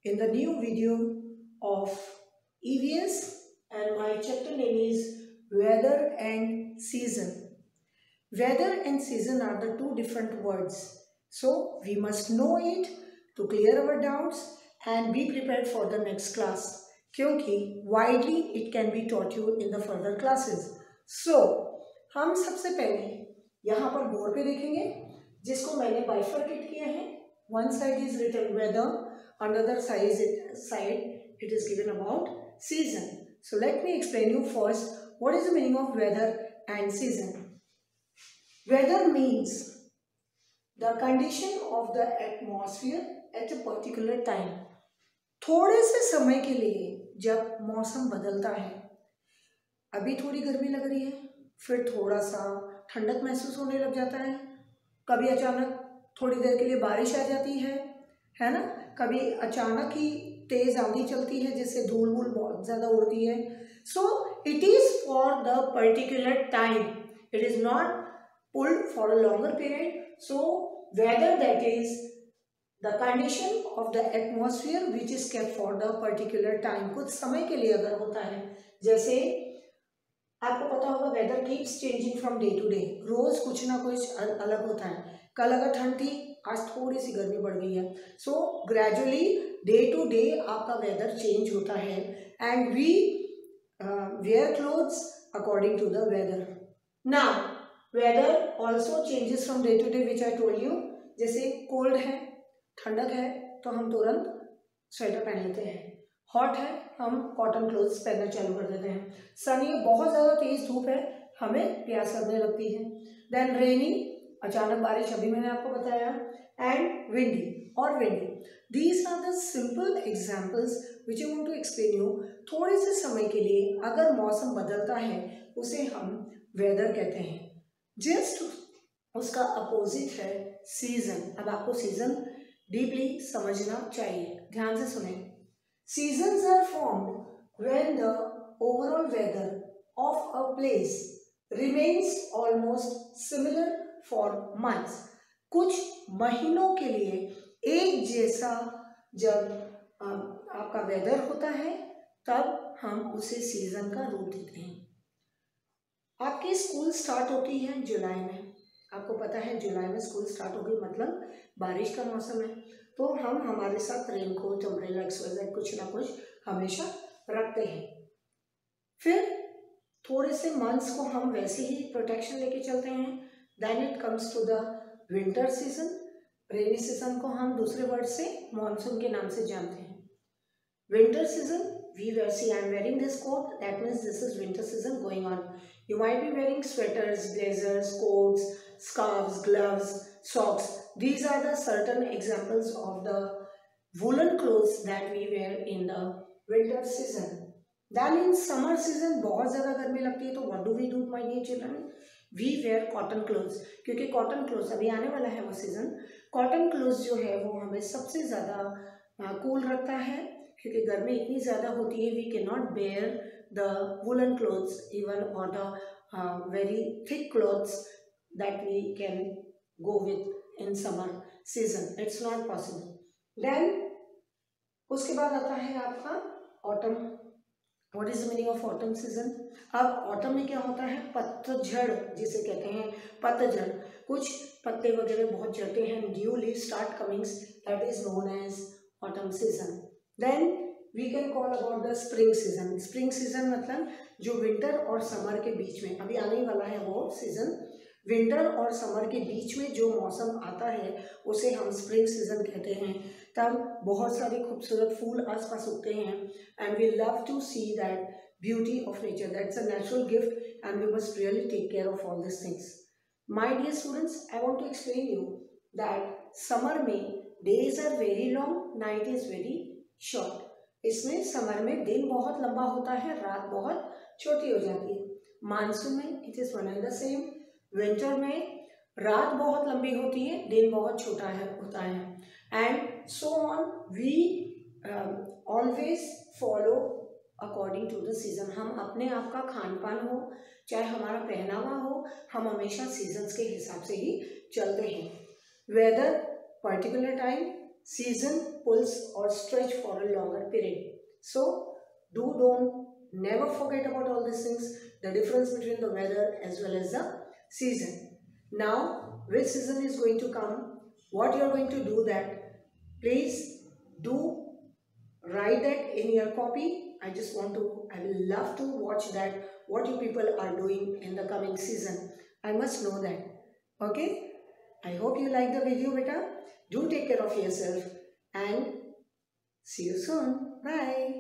in the new video of EVS, and my chapter name is Weather and Season. Weather and season are the two different words, so we must know it to clear our doubts and be prepared for the next class, क्योंकि widely it can be taught you in the further classes. So हम सबसे पहले यहाँ पर board पे देखेंगे जिसको मैंने बाइफरकेट किया है. One side is written weather, another side it is given about season. So let me explain you first what is the meaning of weather and season. Weather means the condition of the atmosphere at a particular time. थोड़े से समय के लिए जब मौसम बदलता है, अभी थोड़ी गर्मी लग रही है, फिर थोड़ा सा ठंडक महसूस होने लग जाता है, कभी अचानक थोड़ी देर के लिए बारिश आ जाती है ना, कभी अचानक ही तेज आंधी चलती है जिससे धूल वूल बहुत ज़्यादा उड़ती है. So it is for the particular time, it is not pulled for a longer period. So weather, that is the condition of the atmosphere which is kept for the particular time. कुछ समय के लिए अगर होता है, जैसे आपको पता होगा weather keeps changing from day to day, रोज कुछ ना कुछ अलग होता है. कल अगर ठंड थी, आज थोड़ी सी गर्मी बढ़ गई है. So gradually day to day आपका वेदर चेंज होता है and we wear clothes according to the weather. Now weather also changes from day to day which I told you. जैसे कोल्ड है, ठंडक है, तो हम तुरंत स्वेटर पहन लेते हैं. हॉट है, हम कॉटन क्लोथ्स पहनना चालू कर देते हैं. सनी, बहुत ज़्यादा तेज धूप है, हमें प्यास लगने लगती है. देन रेनी, अचानक बारिश, अभी मैंने आपको बताया. And windy. These are the simple examples which I want to explain you. थोड़े से समय के लिए अगर मौसम बदलता है उसे हम वेदर कहते हैं. जस्ट उसका अपोजिट है सीजन. अब आपको सीजन डीपली समझना चाहिए, ध्यान से सुने. Seasons are formed when the overall weather of a place remains almost similar for months. कुछ महीनों के लिए एक जैसा जब आपका वेदर होता है तब हम उसे सीजन का रूप देते हैं. आपकी स्कूल स्टार्ट होती है जुलाई में, आपको पता है जुलाई में स्कूल स्टार्ट होगी, मतलब बारिश का मौसम है, तो हम हमारे साथ रेनकोट, अम्ब्रेला, एक्सरसाइज कुछ ना कुछ हमेशा रखते हैं. फिर थोड़े से मंथ्स को हम वैसे ही प्रोटेक्शन लेके चलते हैं. Then it comes to the winter season. Rainy season को हम दूसरे वर्ड से मानसून के नाम से जानते हैं. Winter season, I am wearing this coat, that means this is winter season going on. You might be wearing sweaters, blazers, coats, scarves, gloves, socks. These are the certain examples of the woolen clothes that we wear in the winter season. Then in summer season बहुत ज़्यादा गर्मी लगती है, तो what do we do, my dear children? We wear cotton clothes, क्योंकि cotton clothes अभी आने वाला है वो सीजन. cotton clothes जो है वो हमें सबसे ज़्यादा कूल रखता है, क्योंकि गर्मी इतनी ज़्यादा होती है. We can not bear the woollen clothes even और the very thick clothes that we can go with in summer season. It's not possible. Then उसके बाद आता है आपका autumn. What is the meaning of autumn season? अब autumn में क्या होता है? पतझड़ जिसे कहते हैं, पतझड़. कुछ पत्ते वगैरह बहुत झड़ते हैं, new leave start comings, that is known as autumn season. Then we can call about the spring season. Spring season मतलब जो विंटर और समर के बीच में अभी आने वाला है वो सीजन. विंटर और समर के बीच में जो मौसम आता है उसे हम स्प्रिंग सीजन कहते हैं. तब बहुत सारे खूबसूरत फूल आसपास उगते हैं and we love to see that beauty of nature. That's a natural gift and we must really take care of all this things. My dear students, I want to explain you that summer में days are very long, night is very short. इसमें summer में दिन बहुत लंबा होता है, रात बहुत छोटी हो जाती है. मानसून में it is one and the same. Winter में रात बहुत लंबी होती है, दिन बहुत छोटा होता है. And so on we always follow according to the season. हम अपने आप का खान पान हो, चाहे हमारा पहनावा हो, हम हमेशा सीजन्स के हिसाब से ही चलते हैं. Weather particular time, season pulse or stretch for a longer period. So don't never forget about all these things, the difference between the weather as well as the season. Now which season is going to come, what you are going to do, that please do write that in your copy. I will love to watch that, what you people are doing in the coming season. I must know that. Okay, I hope you like the video, beta. Do take care of yourself and see you soon. Bye.